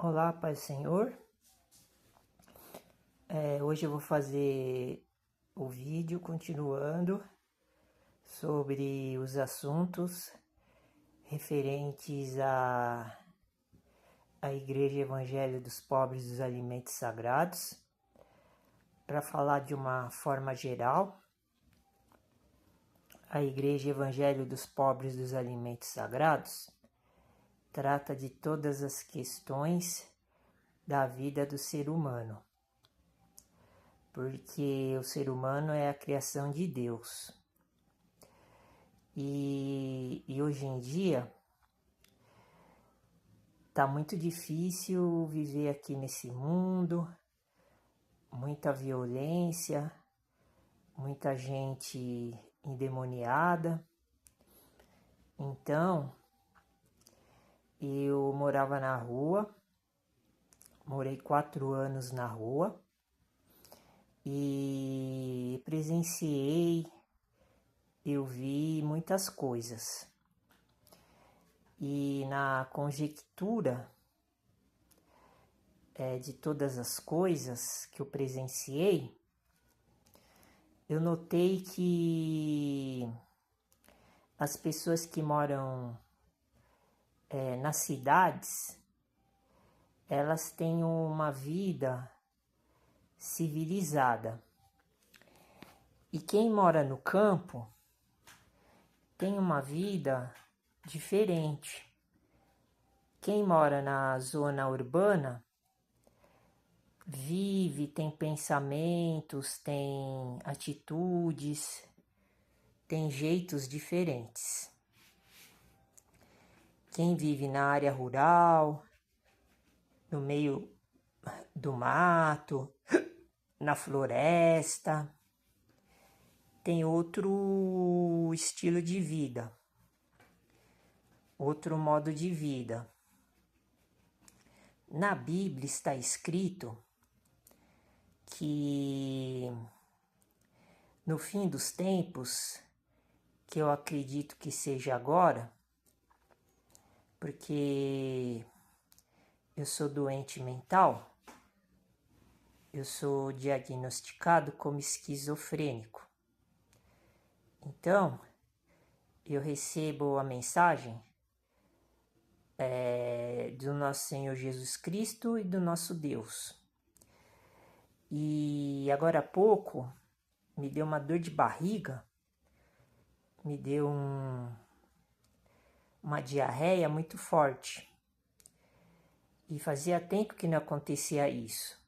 Olá, Pai Senhor. Hoje eu vou fazer o vídeo continuando sobre os assuntos referentes à Igreja Evangelho dos Pobres dos Alimentos Sagrados, para falar de uma forma geral. A Igreja Evangelho dos Pobres dos Alimentos Sagrados trata de todas as questões da vida do ser humano, porque o ser humano é a criação de Deus. E hoje em dia tá muito difícil viver aqui nesse mundo, muita violência, muita gente endemoniada. Então, eu morava na rua, morei 4 anos na rua e presenciei, eu vi muitas coisas. E na conjectura de todas as coisas que eu presenciei, eu notei que as pessoas que moram nas cidades, elas têm uma vida civilizada. E quem mora no campo tem uma vida diferente. Quem mora na zona urbana vive, tem pensamentos, tem atitudes, tem jeitos diferentes. Quem vive na área rural, no meio do mato, na floresta, tem outro estilo de vida, outro modo de vida. Na Bíblia está escrito que no fim dos tempos, que eu acredito que seja agora, porque eu sou doente mental, eu sou diagnosticado como esquizofrênico. Então, eu recebo a mensagem do nosso Senhor Jesus Cristo e do nosso Deus. E agora há pouco me deu uma dor de barriga, me deu uma diarreia muito forte. E fazia tempo que não acontecia isso.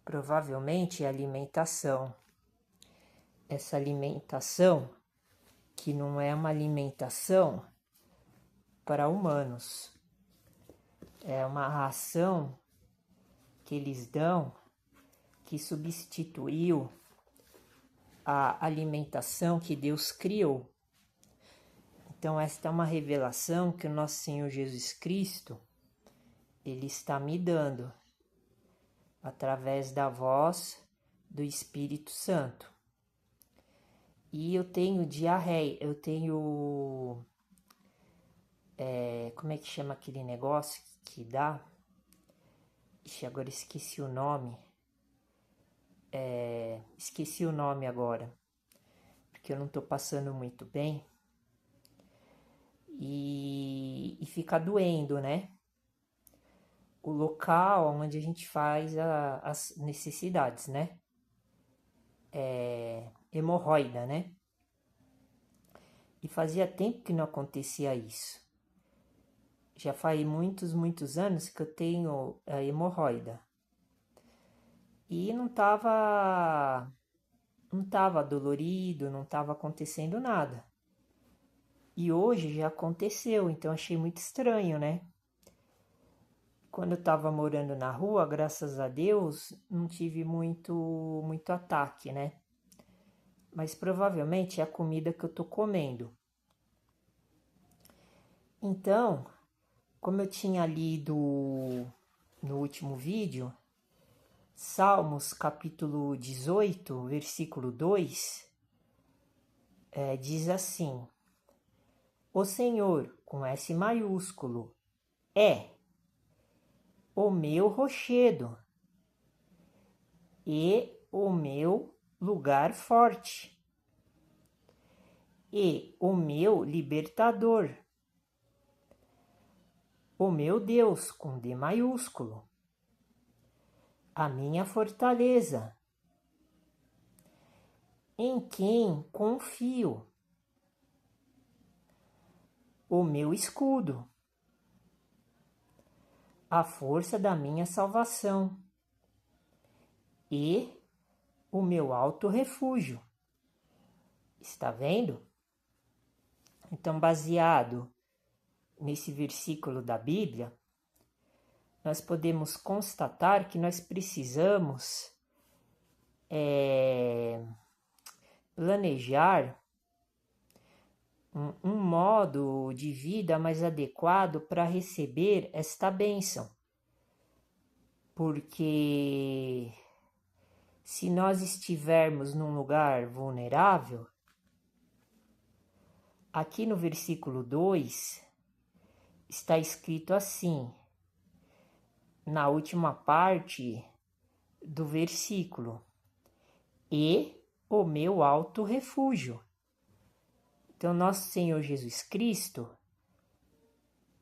Provavelmente é alimentação. Essa alimentação que não é uma alimentação para humanos. É uma ração que eles dão que substituiu a alimentação que Deus criou. Então esta é uma revelação que o nosso Senhor Jesus Cristo, Ele está me dando através da voz do Espírito Santo. E eu tenho diarreia, eu tenho... como é que chama aquele negócio que dá? Ixi, agora esqueci o nome. Esqueci o nome agora, porque eu não estou passando muito bem. E fica doendo, né? O local onde a gente faz as necessidades, né? Hemorroida, né? E fazia tempo que não acontecia isso. Já faz muitos anos que eu tenho a hemorroida. E não tava dolorido, não tava acontecendo nada. E hoje já aconteceu, então achei muito estranho, né? Quando eu tava morando na rua, graças a Deus, não tive muito ataque, né? Mas provavelmente é a comida que eu tô comendo. Então, como eu tinha lido no último vídeo, Salmos capítulo 18, versículo 2, diz assim: O Senhor, com S maiúsculo, é o meu rochedo e o meu lugar forte e o meu libertador, o meu Deus com D maiúsculo, a minha fortaleza, em quem confio, o meu escudo, a força da minha salvação e o meu alto refúgio. Está vendo? Então, baseado nesse versículo da Bíblia, nós podemos constatar que nós precisamos planejar um modo de vida mais adequado para receber esta bênção. Porque se nós estivermos num lugar vulnerável, aqui no versículo 2 está escrito assim, na última parte do versículo, e o meu alto refúgio. Então, nosso Senhor Jesus Cristo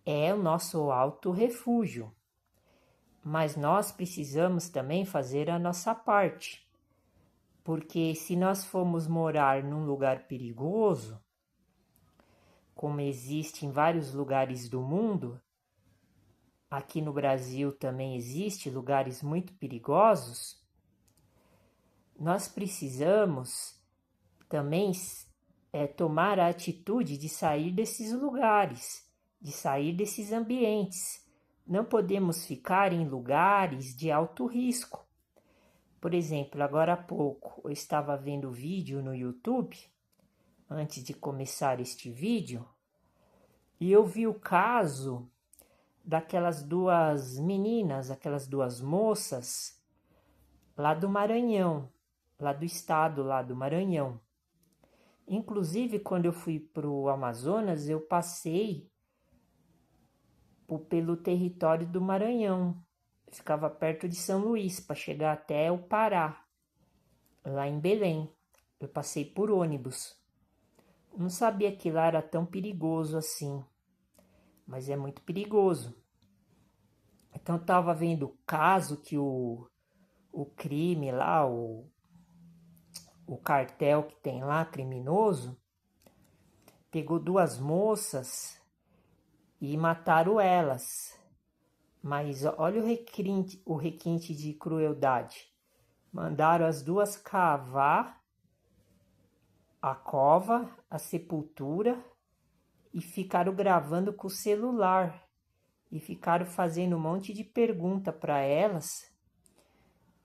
é o nosso alto refúgio, mas nós precisamos também fazer a nossa parte, porque se nós formos morar num lugar perigoso, como existe em vários lugares do mundo, aqui no Brasil também existe lugares muito perigosos, nós precisamos também tomar a atitude de sair desses lugares, de sair desses ambientes. Não podemos ficar em lugares de alto risco. Por exemplo, agora há pouco eu estava vendo vídeo no YouTube, antes de começar este vídeo, e eu vi o caso daquelas duas meninas, aquelas duas moças, lá do Maranhão, lá do estado lá do Maranhão. Inclusive, quando eu fui para o Amazonas, eu passei pelo território do Maranhão. Eu ficava perto de São Luís, para chegar até o Pará, lá em Belém. Eu passei por ônibus. Não sabia que lá era tão perigoso assim, mas é muito perigoso. Então, eu estava vendo o caso que o crime lá, o cartel que tem lá, criminoso, pegou duas moças e mataram elas. Mas olha o requinte de crueldade. Mandaram as duas cavar a cova, a sepultura, e ficaram gravando com o celular. E ficaram fazendo um monte de pergunta para elas.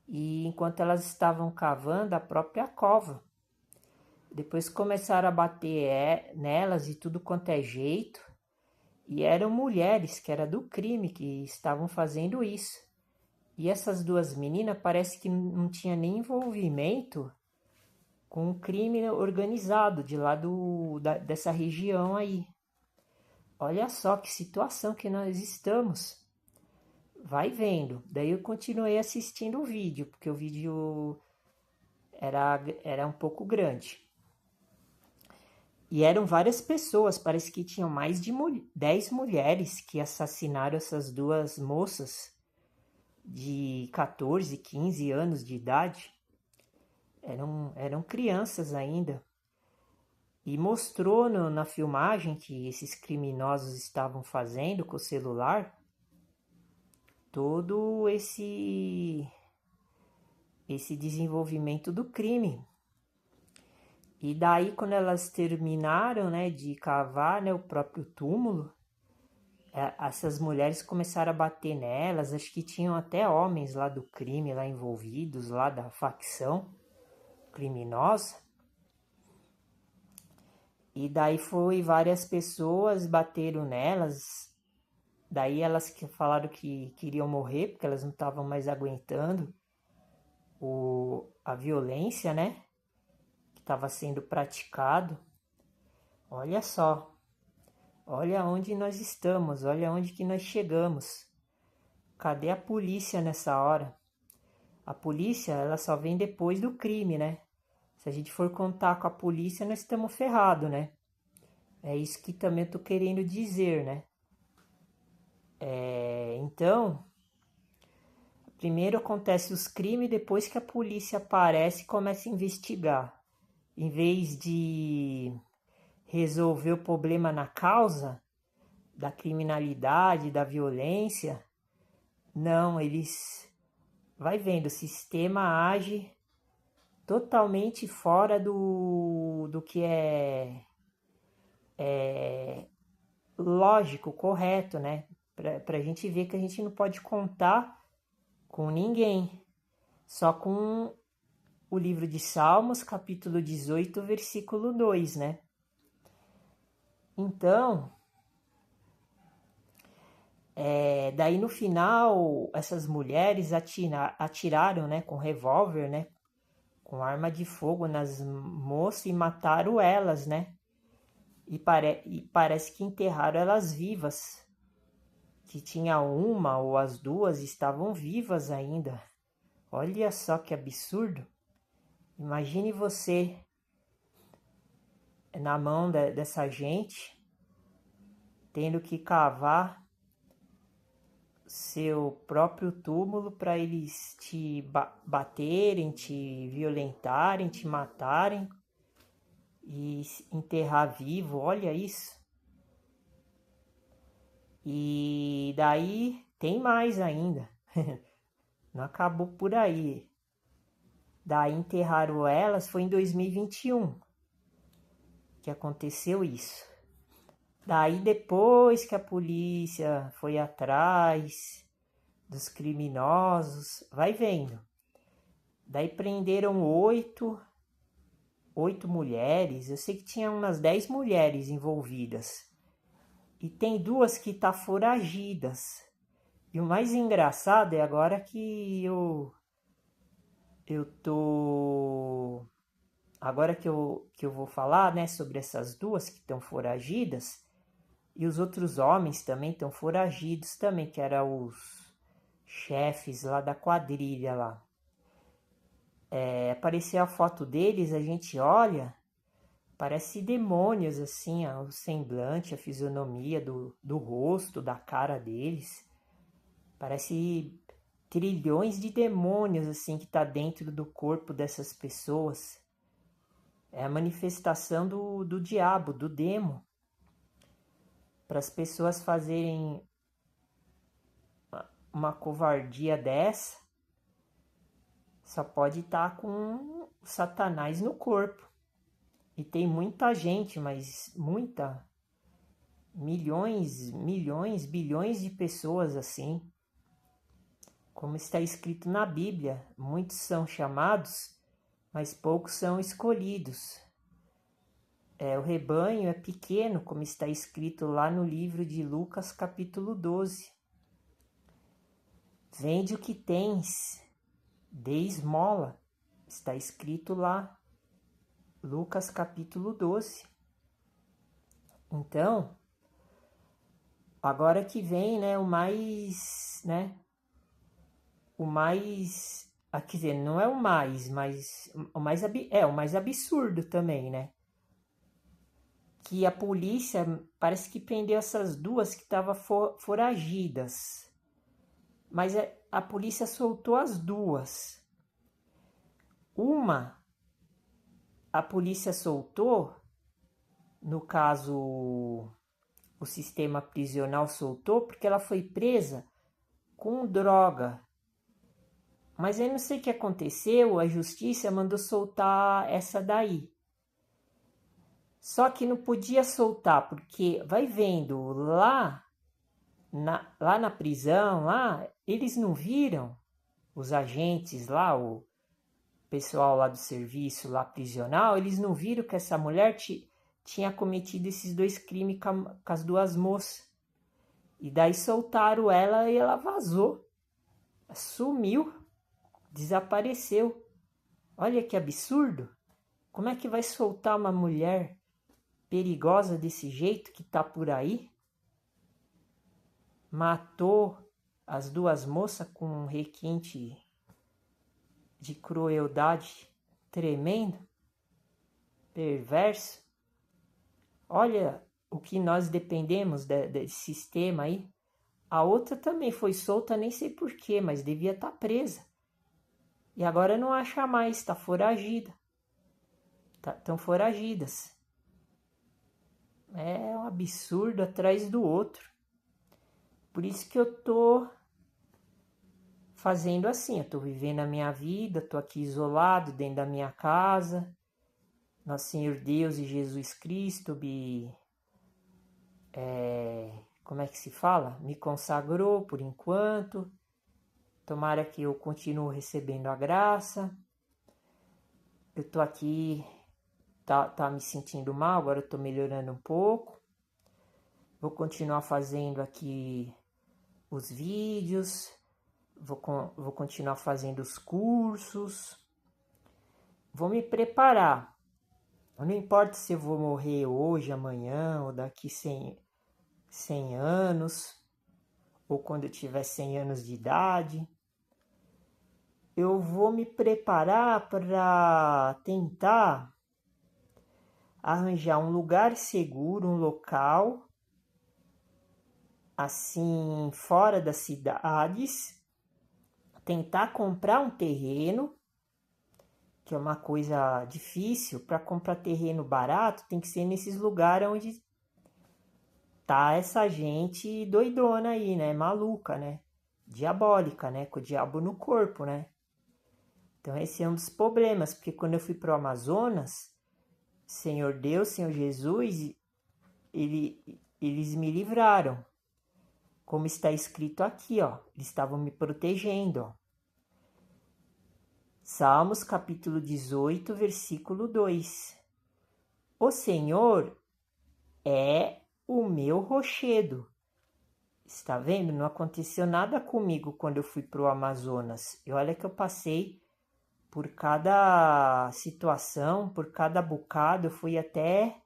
E enquanto elas estavam cavando a própria cova. Depois começaram a bater nelas de tudo quanto é jeito. E eram mulheres que era do crime que estavam fazendo isso. E essas duas meninas parece que não tinha nem envolvimento com o crime organizado de lá dessa região aí. Olha só que situação que nós estamos. Vai vendo. Daí eu continuei assistindo o vídeo, porque o vídeo era um pouco grande. E eram várias pessoas, parece que tinham mais de 10 mulheres que assassinaram essas duas moças de 14, 15 anos de idade. Eram crianças ainda. E mostrou na filmagem que esses criminosos estavam fazendo com o celular todo esse desenvolvimento do crime. E daí, quando elas terminaram, né, de cavar, né, o próprio túmulo, essas mulheres começaram a bater nelas. Acho que tinham até homens lá do crime, lá envolvidos, lá da facção criminosa. E daí várias pessoas bateram nelas. Daí elas falaram que queriam morrer, porque elas não estavam mais aguentando a violência, né? Estava sendo praticado. Olha só, olha onde nós estamos, olha onde que nós chegamos. Cadê a polícia nessa hora? A polícia, ela só vem depois do crime, né? Se a gente for contar com a polícia, nós estamos ferrados, né? É isso que também eu tô querendo dizer, né? Então, primeiro acontece os crimes, depois que a polícia aparece e começa a investigar. Em vez de resolver o problema na causa da criminalidade, da violência, não, eles... Vai vendo, o sistema age totalmente fora do que é lógico, correto, né? Pra gente ver que a gente não pode contar com ninguém, só com o livro de Salmos, capítulo 18, versículo 2, né? Então, daí no final, essas mulheres atiraram, né, com revólver, né, com arma de fogo nas moças e mataram elas, né? E parece que enterraram elas vivas, que tinha uma ou as duas estavam vivas ainda. Olha só que absurdo. Imagine você na mão dessa gente, tendo que cavar seu próprio túmulo para eles te baterem, te violentarem, te matarem e enterrar vivo. Olha isso. E daí tem mais ainda. Não acabou por aí. Daí enterraram elas, foi em 2021 que aconteceu isso. Daí depois que a polícia foi atrás dos criminosos, vai vendo. Daí prenderam oito mulheres, eu sei que tinha umas 10 mulheres envolvidas. E tem duas que tá foragidas. E o mais engraçado é agora que eu tô... Agora que eu vou falar, né, sobre essas duas que estão foragidas, e os outros homens também estão foragidos também, que eram os chefes lá da quadrilha lá. Apareceu a foto deles, a gente olha, parece demônios assim, ó, o semblante, a fisionomia do rosto, da cara deles. Parece trilhões de demônios assim que tá dentro do corpo dessas pessoas. É a manifestação do diabo, do demo. Para as pessoas fazerem uma covardia dessa, só pode estar com Satanás no corpo. E tem muita gente, mas muita, milhões, bilhões de pessoas assim. Como está escrito na Bíblia, muitos são chamados, mas poucos são escolhidos. O rebanho é pequeno, como está escrito lá no livro de Lucas, capítulo 12. Vende o que tens, dê esmola, está escrito lá, Lucas, capítulo 12. Então, agora que vem, né, o mais, quer dizer, não é o mais, mas o mais absurdo também, né? Que a polícia parece que prendeu essas duas que estavam foragidas. Mas a polícia soltou as duas. Uma, a polícia soltou, no caso, o sistema prisional soltou, porque ela foi presa com droga. Mas eu não sei o que aconteceu, a justiça mandou soltar essa daí. Só que não podia soltar, porque vai vendo lá na prisão, lá, eles não viram, os agentes lá, o pessoal lá do serviço lá prisional, eles não viram que essa mulher tinha cometido esses dois crimes com as duas moças. E daí soltaram ela e ela vazou. Sumiu, desapareceu. Olha que absurdo. Como é que vai soltar uma mulher perigosa desse jeito que tá por aí? Matou as duas moças com um requinte de crueldade tremendo, perverso. Olha o que nós dependemos desse sistema aí. A outra também foi solta, nem sei porquê, mas devia estar presa. E agora não acha mais, está foragida. Estão foragidas. É um absurdo atrás do outro. Por isso que eu tô fazendo assim, eu tô vivendo a minha vida, tô aqui isolado dentro da minha casa. Nosso Senhor Deus e Jesus Cristo como é que se fala? Me consagrou por enquanto. Tomara que eu continue recebendo a graça. Eu tô aqui, tá me sentindo mal, agora eu tô melhorando um pouco. Vou continuar fazendo aqui os vídeos, vou continuar fazendo os cursos, vou me preparar. Não importa se eu vou morrer hoje, amanhã, ou daqui 100 anos, ou quando eu tiver 100 anos de idade. Eu vou me preparar para tentar arranjar um lugar seguro, um local, assim, fora das cidades, tentar comprar um terreno, que é uma coisa difícil. Para comprar terreno barato, tem que ser nesses lugares onde tá essa gente doidona aí, né? Maluca, né? Diabólica, né? Com o diabo no corpo, né? Então esse é um dos problemas, porque quando eu fui pro Amazonas, Senhor Deus, Senhor Jesus, eles me livraram. Como está escrito aqui, ó, eles estavam me protegendo, ó. Salmos capítulo 18, versículo 2. O Senhor é o meu rochedo. Está vendo? Não aconteceu nada comigo quando eu fui para o Amazonas. E olha que eu passei por cada situação, por cada bocado. Eu fui até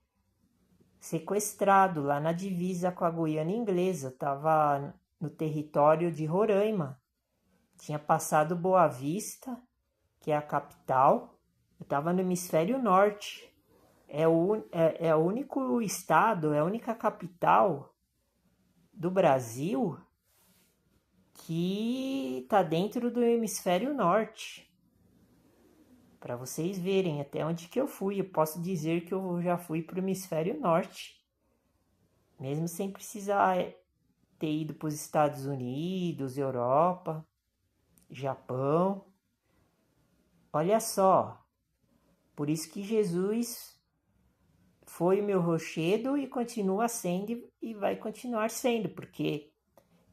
sequestrado lá na divisa com a Guiana Inglesa. Estava no território de Roraima. Tinha passado Boa Vista, que é a capital. Eu estava no hemisfério norte. É o único estado, é a única capital do Brasil que está dentro do hemisfério norte. Para vocês verem até onde que eu fui. Eu posso dizer que eu já fui para o hemisfério norte. Mesmo sem precisar ter ido para os Estados Unidos, Europa, Japão. Olha só. Por isso que Jesus foi o meu rochedo e continua sendo e vai continuar sendo, porque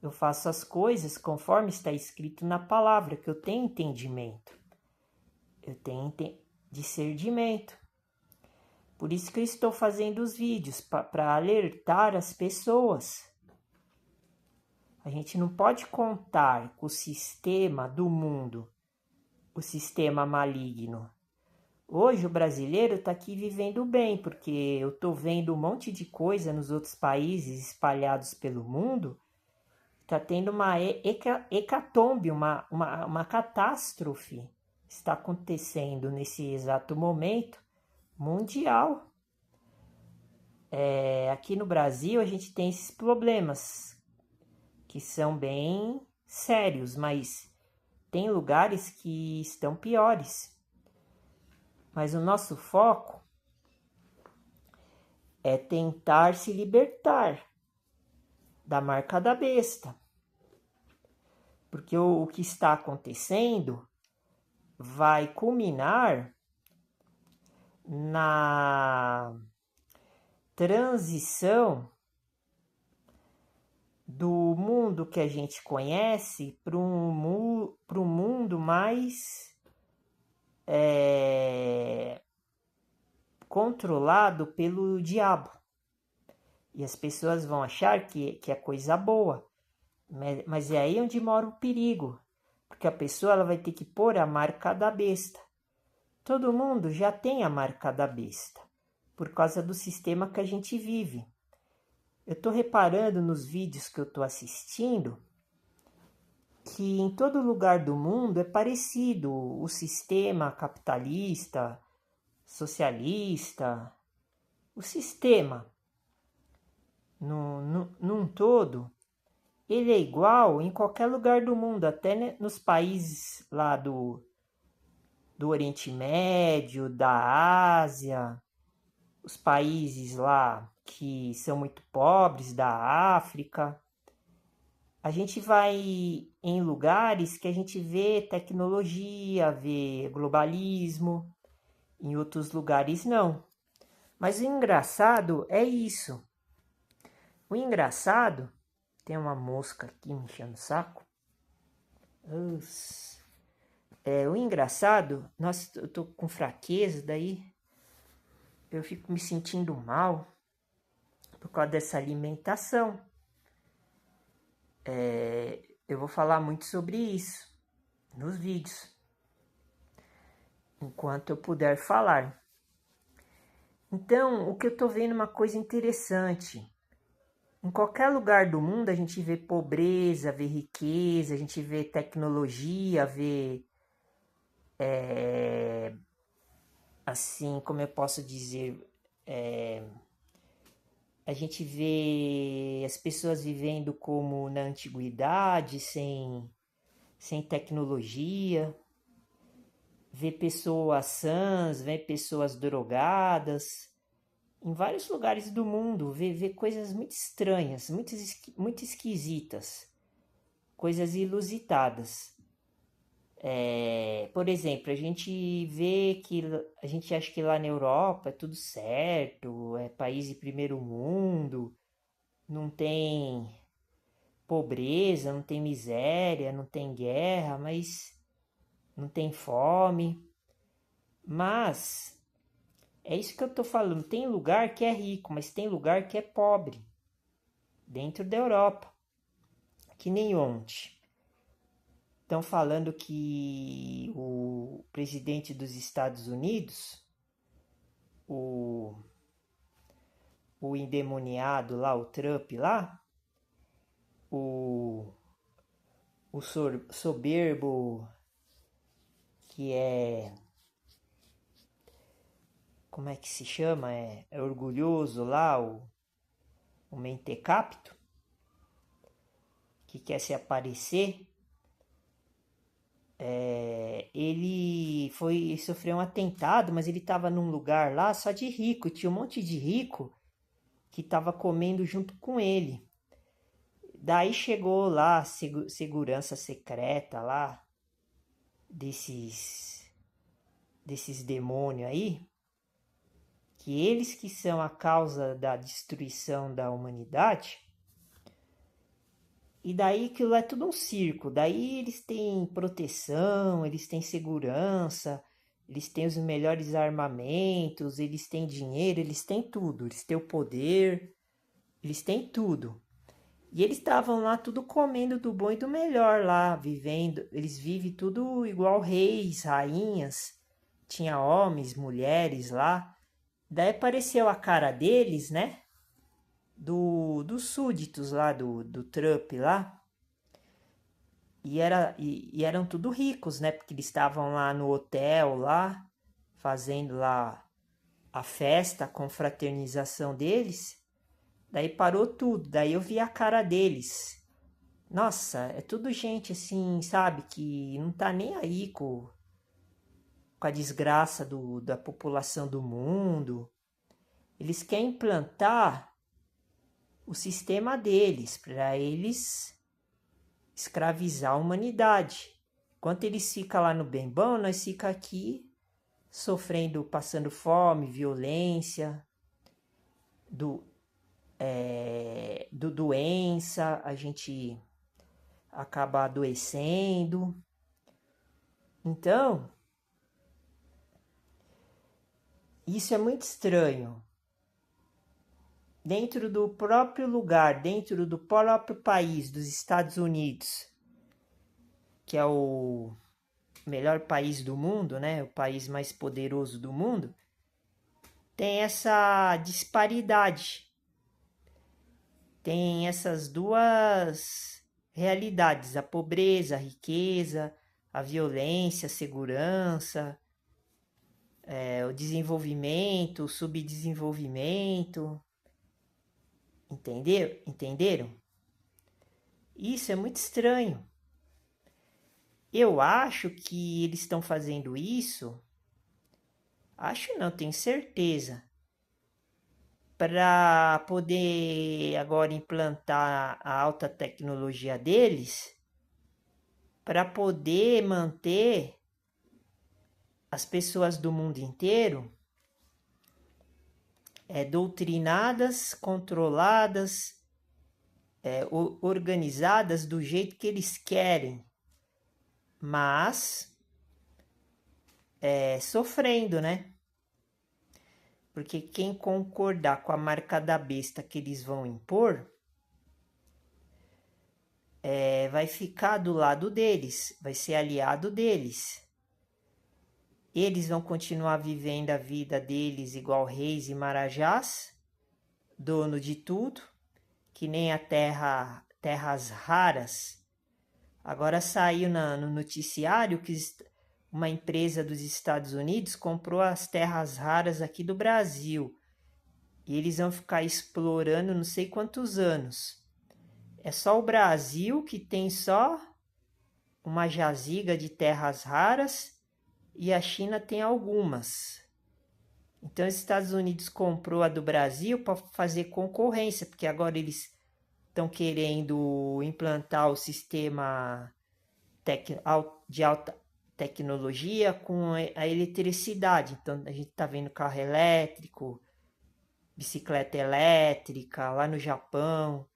eu faço as coisas conforme está escrito na palavra, que eu tenho entendimento. Eu tenho discernimento. Por isso que eu estou fazendo os vídeos, para alertar as pessoas. A gente não pode contar com o sistema do mundo, o sistema maligno. Hoje o brasileiro está aqui vivendo bem, porque eu estou vendo um monte de coisa nos outros países espalhados pelo mundo. Está tendo uma hecatombe, uma catástrofe está acontecendo nesse exato momento mundial. Aqui no Brasil a gente tem esses problemas que são bem sérios, mas tem lugares que estão piores. Mas o nosso foco é tentar se libertar da marca da besta. Porque o que está acontecendo vai culminar na transição do mundo que a gente conhece para um mundo mais controlado pelo diabo. E as pessoas vão achar que é coisa boa. Mas é aí onde mora o perigo. Porque a pessoa ela vai ter que pôr a marca da besta. Todo mundo já tem a marca da besta. Por causa do sistema que a gente vive. Eu estou reparando nos vídeos que eu estou assistindo que em todo lugar do mundo é parecido o sistema capitalista, socialista, o sistema num todo, ele é igual em qualquer lugar do mundo, até nos países lá do Oriente Médio, da Ásia, os países lá que são muito pobres, da África. A gente vai em lugares que a gente vê tecnologia, vê globalismo, em outros lugares não. Mas o engraçado é isso. O engraçado, tem uma mosca aqui me enchendo o saco. O engraçado, nossa, eu tô com fraqueza, daí eu fico me sentindo mal por causa dessa alimentação. Eu vou falar muito sobre isso nos vídeos, enquanto eu puder falar. Então, o que eu tô vendo é uma coisa interessante. Em qualquer lugar do mundo a gente vê pobreza, vê riqueza, a gente vê tecnologia, vê assim, como eu posso dizer, a gente vê as pessoas vivendo como na antiguidade, sem tecnologia, vê pessoas sãs, vê pessoas drogadas, em vários lugares do mundo, vê coisas muito estranhas, muito esquisitas, coisas inusitadas. Por exemplo, a gente vê que a gente acha que lá na Europa é tudo certo, é país de primeiro mundo, não tem pobreza, não tem miséria, não tem guerra, mas não tem fome. Mas é isso que eu tô falando, tem lugar que é rico, mas tem lugar que é pobre, dentro da Europa, que nem ontem. Estão falando que o presidente dos Estados Unidos, o, o endemoniado lá, o Trump lá, o, o soberbo que é, como é que se chama? É orgulhoso lá, o mentecapto, que quer se aparecer. Ele sofreu um atentado, mas ele estava num lugar lá só de rico, tinha um monte de rico que estava comendo junto com ele. Daí chegou lá segurança secreta lá desses demônios aí, que eles que são a causa da destruição da humanidade. E daí aquilo é tudo um circo. Daí eles têm proteção, eles têm segurança, eles têm os melhores armamentos, eles têm dinheiro, eles têm tudo. Eles têm o poder, eles têm tudo. E eles estavam lá tudo comendo do bom e do melhor lá, vivendo. Eles vivem tudo igual reis, rainhas. Tinha homens, mulheres lá. Daí apareceu a cara deles, né? Dos súditos lá do Trump lá. E eram tudo ricos, né? Porque eles estavam lá no hotel lá, fazendo lá a festa, a confraternização deles. Daí parou tudo, daí eu vi a cara deles. Nossa, é tudo gente assim, sabe, que não tá nem aí com a desgraça da população do mundo. Eles querem implantar o sistema deles, para eles escravizar a humanidade. Enquanto eles ficam lá no bem bom, nós ficamos aqui sofrendo, passando fome, violência, do doença, a gente acaba adoecendo. Então, isso é muito estranho. Dentro do próprio lugar, dentro do próprio país, dos Estados Unidos, que é o melhor país do mundo, né? O país mais poderoso do mundo, tem essa disparidade. Tem essas duas realidades, a pobreza, a riqueza, a violência, a segurança, o desenvolvimento, o subdesenvolvimento, Entenderam? Isso é muito estranho. Eu acho que eles estão fazendo isso, acho não, tenho certeza, para poder agora implantar a alta tecnologia deles, para poder manter as pessoas do mundo inteiro doutrinadas, controladas, organizadas do jeito que eles querem, mas sofrendo, né? Porque quem concordar com a marca da besta que eles vão impor, vai ficar do lado deles, vai ser aliado deles. Eles vão continuar vivendo a vida deles igual reis e marajás, dono de tudo, que nem a terras raras. Agora saiu no noticiário que uma empresa dos Estados Unidos comprou as terras raras aqui do Brasil. E eles vão ficar explorando não sei quantos anos. É só o Brasil que tem só uma jaziga de terras raras e a China tem algumas. Então, os Estados Unidos comprou a do Brasil para fazer concorrência, porque agora eles estão querendo implantar o sistema de alta tecnologia com a eletricidade. Então, a gente está vendo carro elétrico, bicicleta elétrica lá no Japão.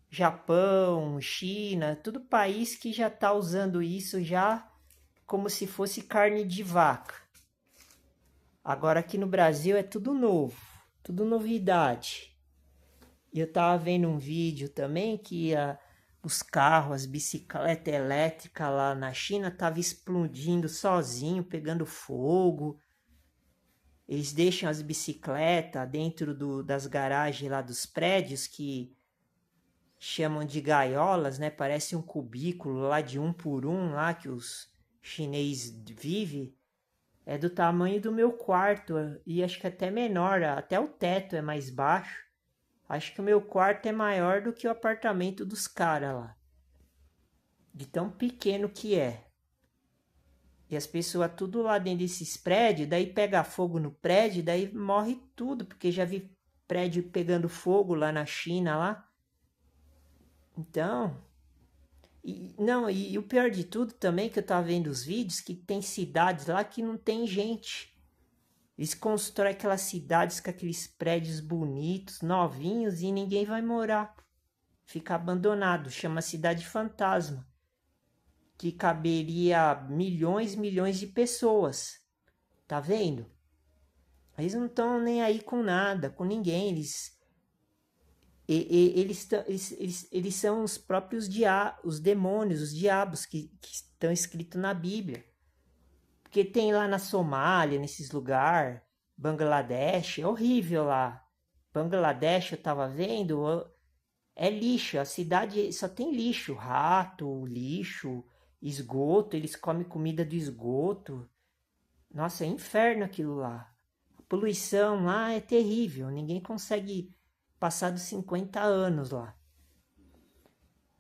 Japão, China, tudo país que já está usando isso já como se fosse carne de vaca. Agora aqui no Brasil é tudo novo, tudo novidade. E eu estava vendo um vídeo também que os carros, as bicicletas elétricas lá na China estavam explodindo sozinho, pegando fogo. Eles deixam as bicicletas dentro das garagens lá dos prédios que chamam de gaiolas, né? Parece um cubículo lá de 1 por 1 lá que os chineses vivem. É do tamanho do meu quarto e acho que até menor, até o teto é mais baixo. Acho que o meu quarto é maior do que o apartamento dos caras lá. De tão pequeno que é. E as pessoas tudo lá dentro desses prédios, daí pega fogo no prédio, daí morre tudo, porque já vi prédio pegando fogo lá na China lá. Então, e o pior de tudo também que eu tava vendo os vídeos, que tem cidades lá que não tem gente. Eles constroem aquelas cidades com aqueles prédios bonitos, novinhos e ninguém vai morar. Fica abandonado, chama cidade fantasma. Que caberia milhões de pessoas. Tá vendo? Eles não estão nem aí com nada, com ninguém. Eles são os próprios os demônios, os diabos que estão escritos na Bíblia. Porque tem lá na Somália, nesses lugares, Bangladesh, é horrível lá. Bangladesh, eu tava vendo, é lixo, a cidade só tem lixo, rato, lixo, esgoto, eles comem comida do esgoto. Nossa, é inferno aquilo lá. A poluição lá é terrível, ninguém consegue passar dos 50 anos lá.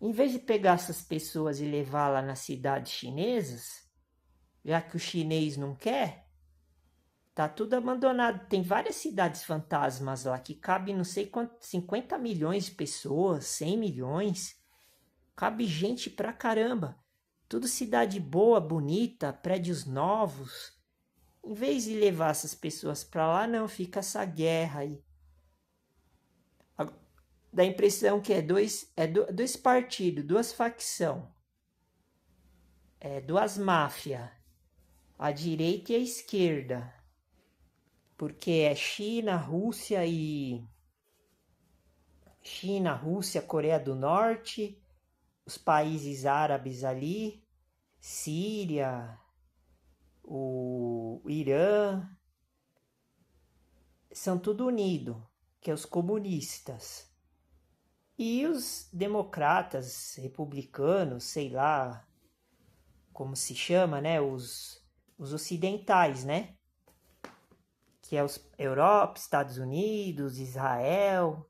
Em vez de pegar essas pessoas e levar lá nas cidades chinesas, já que o chinês não quer, tá tudo abandonado. Tem várias cidades fantasmas lá que cabem não sei quanto, 50 milhões de pessoas, 100 milhões. Cabe gente pra caramba. Tudo cidade boa, bonita, prédios novos. Em vez de levar essas pessoas pra lá, não, fica essa guerra aí. Dá a impressão que é dois partidos, duas facções. Duas máfias. A direita e a esquerda. Porque é China, Rússia, Coreia do Norte, os países árabes ali, Síria, o Irã, são tudo unido, que é os comunistas. E os democratas, republicanos, sei lá como se chama, né? Os ocidentais, né? Que é os Europa, Estados Unidos, Israel.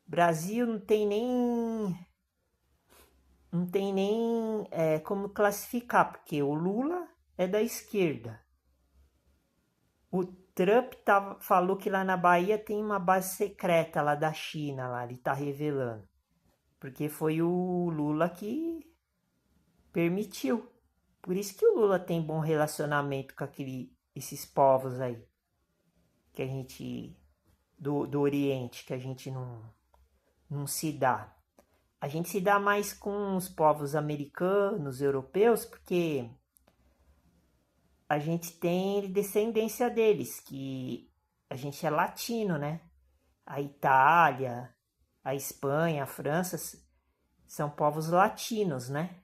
Brasil não tem nem como classificar, porque o Lula é da esquerda. O Trump falou que lá na Bahia tem uma base secreta lá da China, lá ele tá revelando. Porque foi o Lula que permitiu. Por isso que o Lula tem bom relacionamento com esses povos aí, que a gente, do Oriente, que a gente não se dá. A gente se dá mais com os povos americanos, europeus, porque a gente tem descendência deles, que a gente é latino, né? A Itália, a Espanha, a França são povos latinos, né?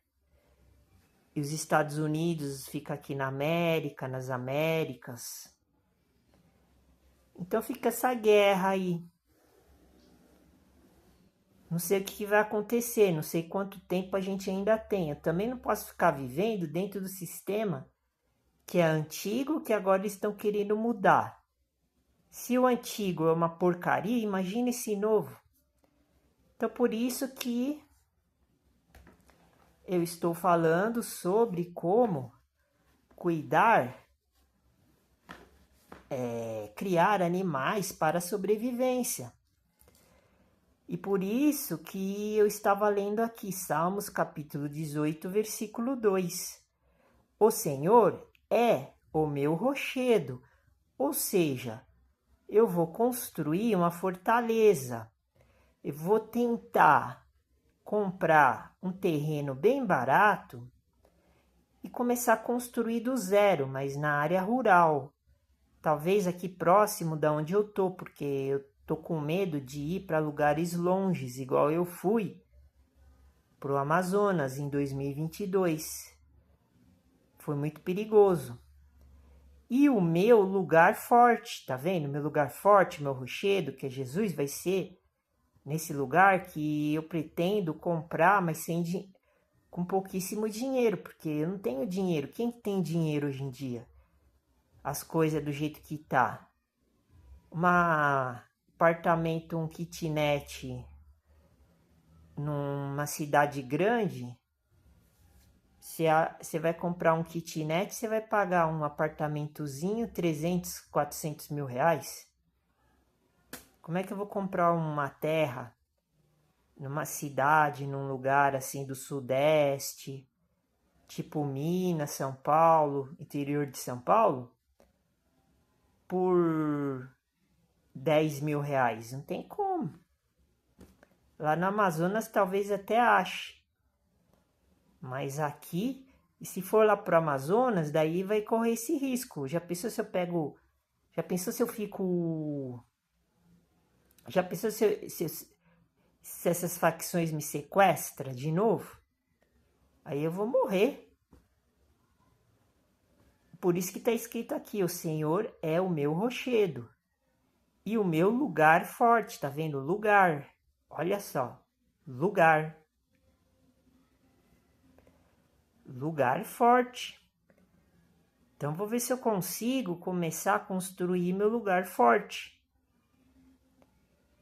E os Estados Unidos fica aqui na América, nas Américas. Então fica essa guerra aí. Não sei o que vai acontecer, não sei quanto tempo a gente ainda tem. Eu também não posso ficar vivendo dentro do sistema que é antigo, que agora estão querendo mudar. Se o antigo é uma porcaria, imagine esse novo. Então por isso que eu estou falando sobre como cuidar, criar animais para a sobrevivência. E por isso que eu estava lendo aqui Salmos capítulo 18, versículo 2. O Senhor é o meu rochedo, ou seja, eu vou construir uma fortaleza. Eu vou tentar comprar um terreno bem barato e começar a construir do zero, mas na área rural. Talvez aqui próximo da onde eu tô, porque eu tô com medo de ir para lugares longes, igual eu fui pro Amazonas em 2022. Foi muito perigoso. E o meu lugar forte, tá vendo? Meu lugar forte, meu rochedo, que é Jesus, vai ser nesse lugar que eu pretendo comprar, mas com pouquíssimo dinheiro, porque eu não tenho dinheiro. Quem tem dinheiro hoje em dia? As coisas do jeito que tá. Um apartamento, um kitnet numa cidade grande, você vai comprar um kitnet, você vai pagar um apartamentozinho 300, 400 mil reais. Como é que eu vou comprar uma terra numa cidade, num lugar assim do Sudeste, tipo Minas, São Paulo, interior de São Paulo, por 10 mil reais? Não tem como. Lá no Amazonas talvez até ache. Mas aqui, e se for lá pro Amazonas, daí vai correr esse risco. Já pensou se eu pego. Já pensou se eu fico. Já pensou se essas facções me sequestram de novo? Aí eu vou morrer. Por isso que está escrito aqui: o Senhor é o meu rochedo e o meu lugar forte. Tá vendo? Lugar. Olha só. Lugar. Lugar forte. Então vou ver se eu consigo começar a construir meu lugar forte.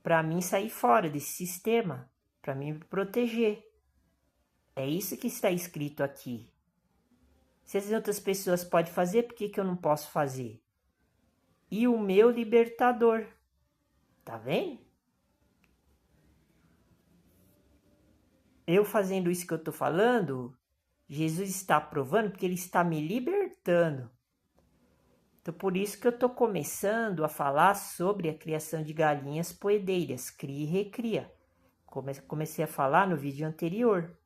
Para mim sair fora desse sistema, para mim me proteger. É isso que está escrito aqui. Se as outras pessoas podem fazer, por que eu não posso fazer? E o meu libertador. Tá vendo? Eu fazendo isso que eu estou falando, Jesus está provando porque ele está me libertando. Então, por isso que eu estou começando a falar sobre a criação de galinhas poedeiras, cria e recria. Comecei a falar no vídeo anterior.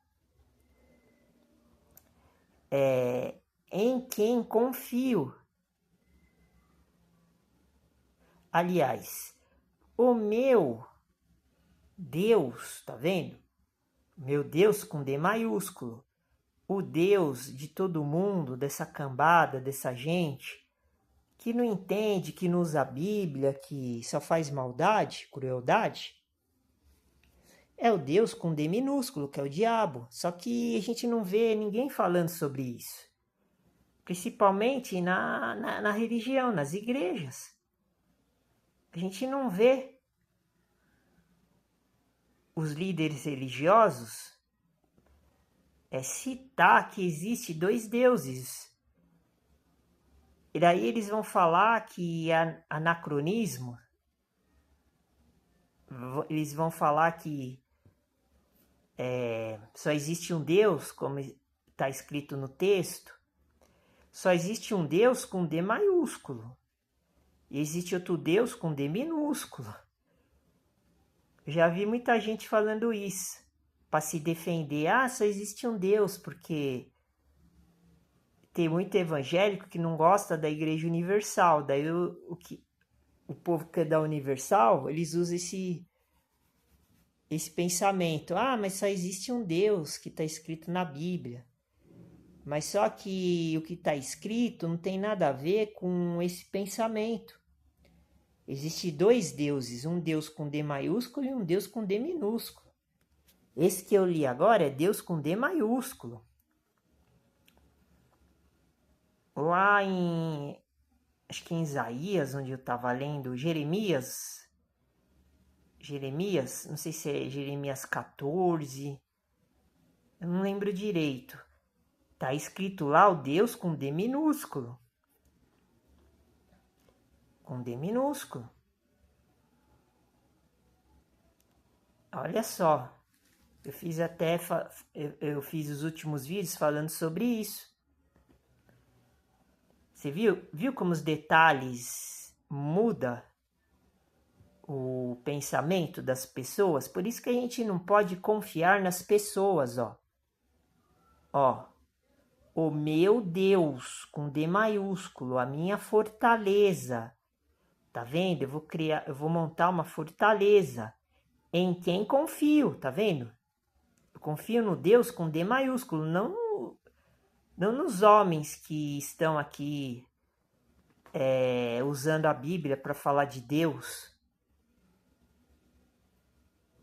Em quem confio. Aliás, o meu Deus, tá vendo? Meu Deus com D maiúsculo. O Deus de todo mundo, dessa cambada, dessa gente, que não entende, que não usa a Bíblia, que só faz maldade, crueldade. é o Deus com D minúsculo, que é o diabo. Só que a gente não vê ninguém falando sobre isso. Principalmente na religião, nas igrejas. A gente não vê os líderes religiosos citar que existe 2 deuses. E daí eles vão falar que é anacronismo. Eles vão falar que só existe um Deus, como está escrito no texto. Só existe um Deus com D maiúsculo. E existe outro Deus com D minúsculo. Já vi muita gente falando isso para se defender. Só existe um Deus, porque tem muito evangélico que não gosta da Igreja Universal. Daí o povo que é da Universal, eles usam esse pensamento. Mas só existe um Deus que está escrito na Bíblia. Mas só que o que está escrito não tem nada a ver com esse pensamento. Existem 2 deuses, um Deus com D maiúsculo e um Deus com D minúsculo. Esse que eu li agora é Deus com D maiúsculo. Lá acho que em Isaías, onde eu estava lendo, Jeremias, não sei se é Jeremias 14, eu não lembro direito. Está escrito lá o Deus com D minúsculo. Com D minúsculo. Olha só. Eu fiz os últimos vídeos falando sobre isso. Você viu como os detalhes mudam o pensamento das pessoas? Por isso que a gente não pode confiar nas pessoas, ó. O meu Deus, com D maiúsculo, a minha fortaleza. Tá vendo? Eu vou montar uma fortaleza em quem confio, tá vendo? Eu confio no Deus com D maiúsculo, não nos homens que estão aqui usando a Bíblia para falar de Deus.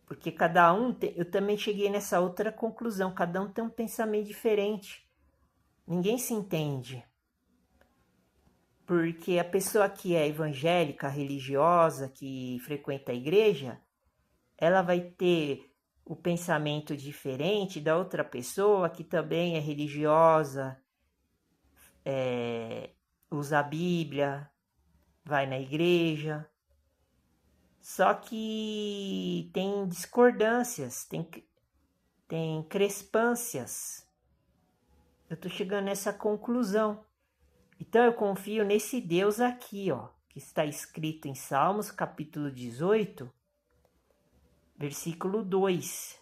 Porque cada um, eu também cheguei nessa outra conclusão, cada um tem um pensamento diferente. Ninguém se entende. Porque a pessoa que é evangélica, religiosa, que frequenta a igreja, ela vai ter o pensamento diferente da outra pessoa que também é religiosa, usa a Bíblia, vai na igreja. Só que tem discordâncias, tem crespâncias. Eu estou chegando nessa conclusão. Então eu confio nesse Deus aqui, ó, que está escrito em Salmos, capítulo 18, versículo 2.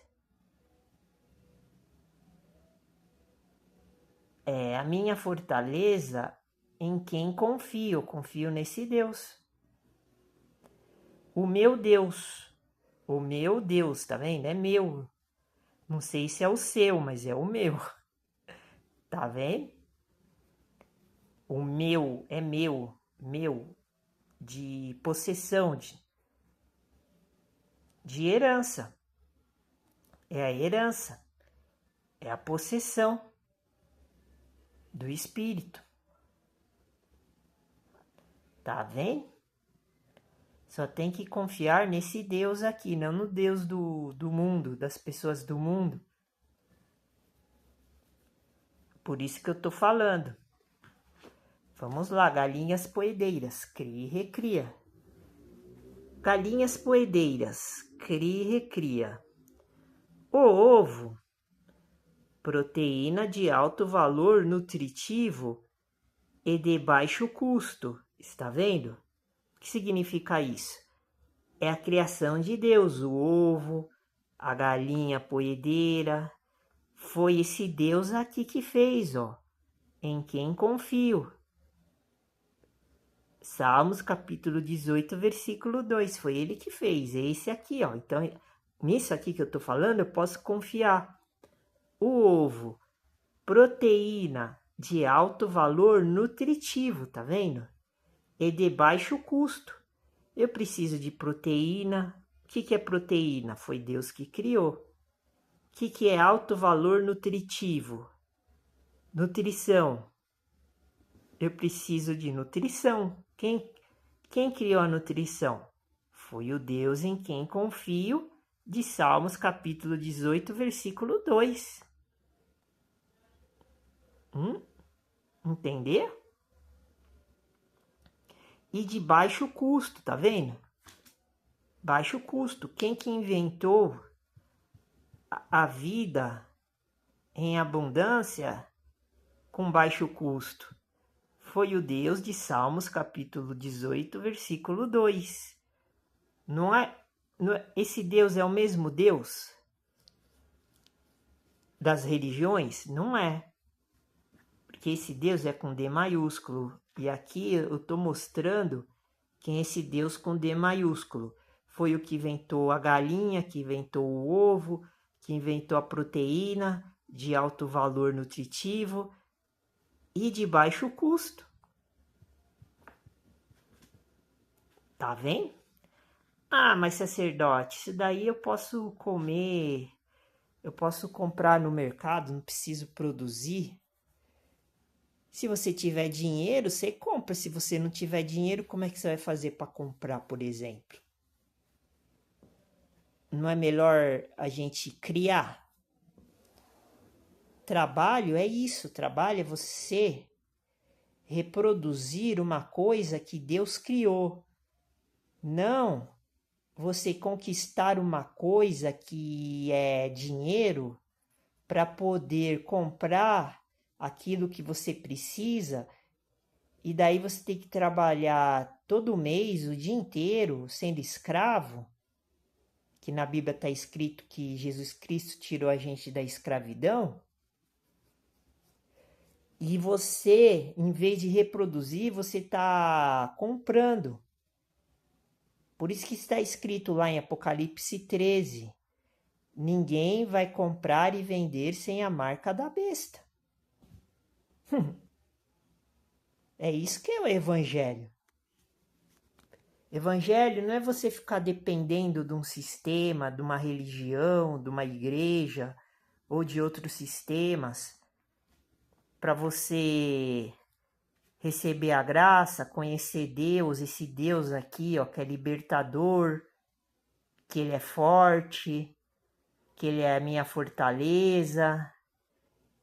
A minha fortaleza em quem confio. Eu confio nesse Deus. O meu Deus, tá vendo? É meu. Não sei se é o seu, mas é o meu. Tá vendo? O meu é meu, de possessão, de herança. É a herança, é a possessão do Espírito. Tá vendo? Só tem que confiar nesse Deus aqui, não no Deus do mundo, das pessoas do mundo. Por isso que eu tô falando. Vamos lá, galinhas poedeiras, cria e recria. Galinhas poedeiras, cria e recria. O ovo, proteína de alto valor nutritivo e de baixo custo. Está vendo? O que significa isso? É a criação de Deus, o ovo, a galinha poedeira. Foi esse Deus aqui que fez, ó. Em quem confio. Salmos capítulo 18, versículo 2. Foi ele que fez, é esse aqui, ó. Então, nisso aqui que eu tô falando, eu posso confiar. O ovo, proteína de alto valor nutritivo, tá vendo? E de baixo custo. Eu preciso de proteína, O que é proteína? Foi Deus que criou. O que é alto valor nutritivo? Nutrição. Eu preciso de nutrição. Quem criou a nutrição? Foi o Deus em quem confio, de Salmos capítulo 18, versículo 2. Entender? E de baixo custo, tá vendo? Baixo custo. Quem que inventou a vida em abundância com baixo custo? Foi o Deus de Salmos capítulo 18, versículo 2. Esse Deus é o mesmo Deus das religiões? Não é. Porque esse Deus é com D maiúsculo. E aqui eu estou mostrando quem é esse Deus com D maiúsculo. Foi o que inventou a galinha, que inventou o ovo, que inventou a proteína de alto valor nutritivo e de baixo custo. Tá vendo? Ah, mas sacerdote, isso daí eu posso comer, eu posso comprar no mercado, não preciso produzir. Se você tiver dinheiro, você compra. Se você não tiver dinheiro, como é que você vai fazer para comprar, por exemplo? Não é melhor a gente criar? Trabalho é isso. Trabalho é você reproduzir uma coisa que Deus criou. Não você conquistar uma coisa que é dinheiro para poder comprar aquilo que você precisa, e daí você tem que trabalhar todo mês, o dia inteiro, sendo escravo, que na Bíblia está escrito que Jesus Cristo tirou a gente da escravidão, e você, em vez de reproduzir, você está comprando. Por isso que está escrito lá em Apocalipse 13, ninguém vai comprar e vender sem a marca da besta. É isso que é o evangelho. Evangelho não é você ficar dependendo de um sistema, de uma religião, de uma igreja ou de outros sistemas para você receber a graça, conhecer Deus, esse Deus aqui, ó, que é libertador, que ele é forte, que ele é a minha fortaleza,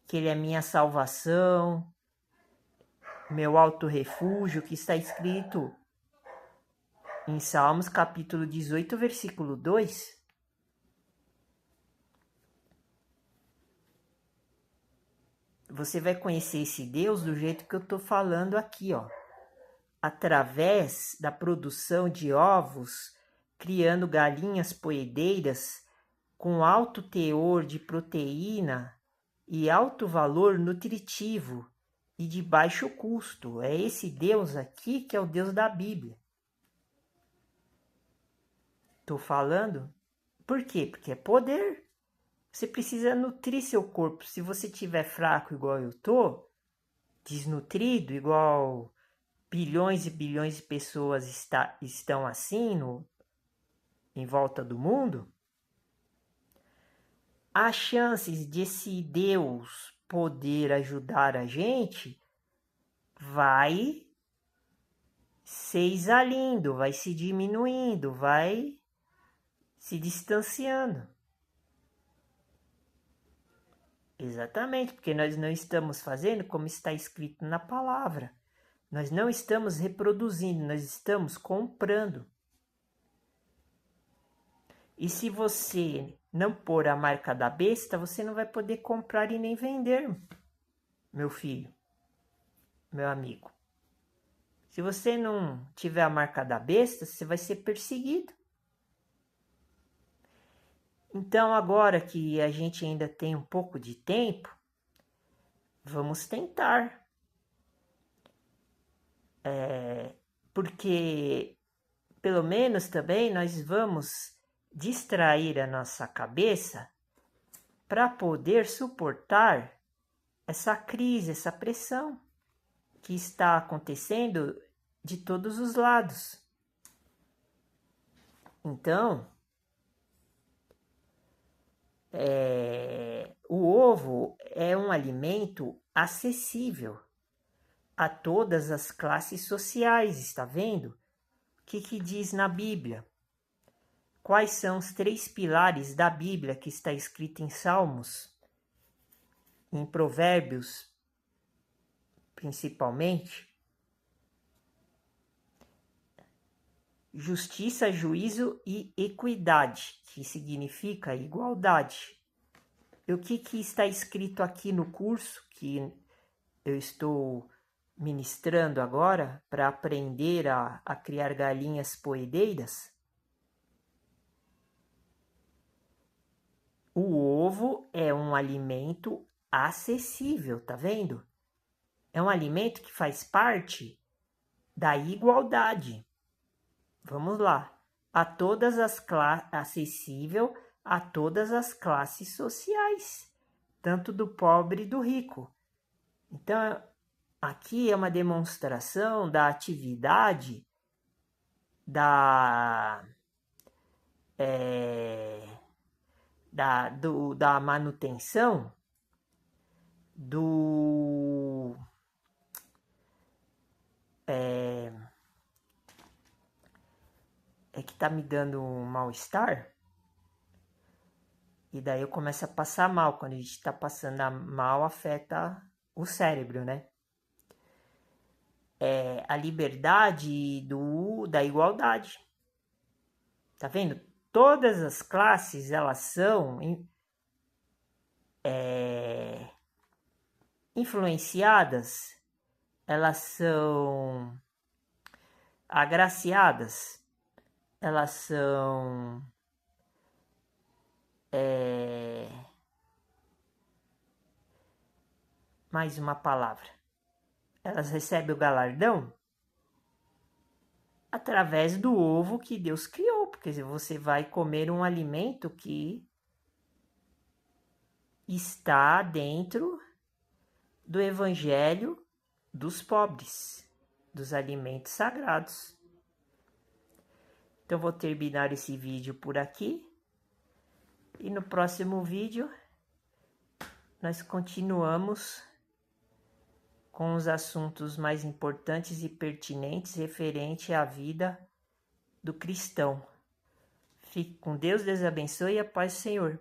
que ele é a minha salvação, meu alto refúgio, que está escrito em Salmos capítulo 18, versículo 2. Você vai conhecer esse Deus do jeito que eu estou falando aqui, ó. Através da produção de ovos, criando galinhas poedeiras com alto teor de proteína e alto valor nutritivo e de baixo custo. É esse Deus aqui que é o Deus da Bíblia. Estou falando? Por quê? Porque é poder. Você precisa nutrir seu corpo. Se você estiver fraco igual eu tô, desnutrido, igual bilhões e bilhões de pessoas estão assim em volta do mundo, as chances de esse Deus poder ajudar a gente vai se exalindo, vai se diminuindo, vai se distanciando. Exatamente, porque nós não estamos fazendo como está escrito na palavra. Nós não estamos reproduzindo, nós estamos comprando. E se você não pôr a marca da besta, você não vai poder comprar e nem vender, meu filho, meu amigo. Se você não tiver a marca da besta, você vai ser perseguido. Então, agora que a gente ainda tem um pouco de tempo, vamos tentar. Porque, pelo menos também, nós vamos distrair a nossa cabeça para poder suportar essa crise, essa pressão que está acontecendo de todos os lados. Então, O ovo é um alimento acessível a todas as classes sociais, está vendo? O que diz na Bíblia? Quais são os 3 pilares da Bíblia que está escrito em Salmos, em Provérbios, principalmente? Justiça, juízo e equidade, que significa igualdade. E o que está escrito aqui no curso que eu estou ministrando agora para aprender a criar galinhas poedeiras? O ovo é um alimento acessível, tá vendo? É um alimento que faz parte da igualdade. Vamos lá. Acessível a todas as classes sociais, tanto do pobre e do rico. Então, aqui é uma demonstração da atividade da manutenção do que tá me dando um mal-estar, e daí eu começo a passar mal. Quando a gente tá passando mal, afeta o cérebro, né? A liberdade da igualdade. Tá vendo? Todas as classes, elas são influenciadas, elas são agraciadas, elas são mais uma palavra. Elas recebem o galardão através do ovo que Deus criou, porque você vai comer um alimento que está dentro do evangelho dos pobres, dos alimentos sagrados. Então vou terminar esse vídeo por aqui, e no próximo vídeo nós continuamos com os assuntos mais importantes e pertinentes referente à vida do cristão. Fique com Deus, Deus abençoe e a paz do Senhor.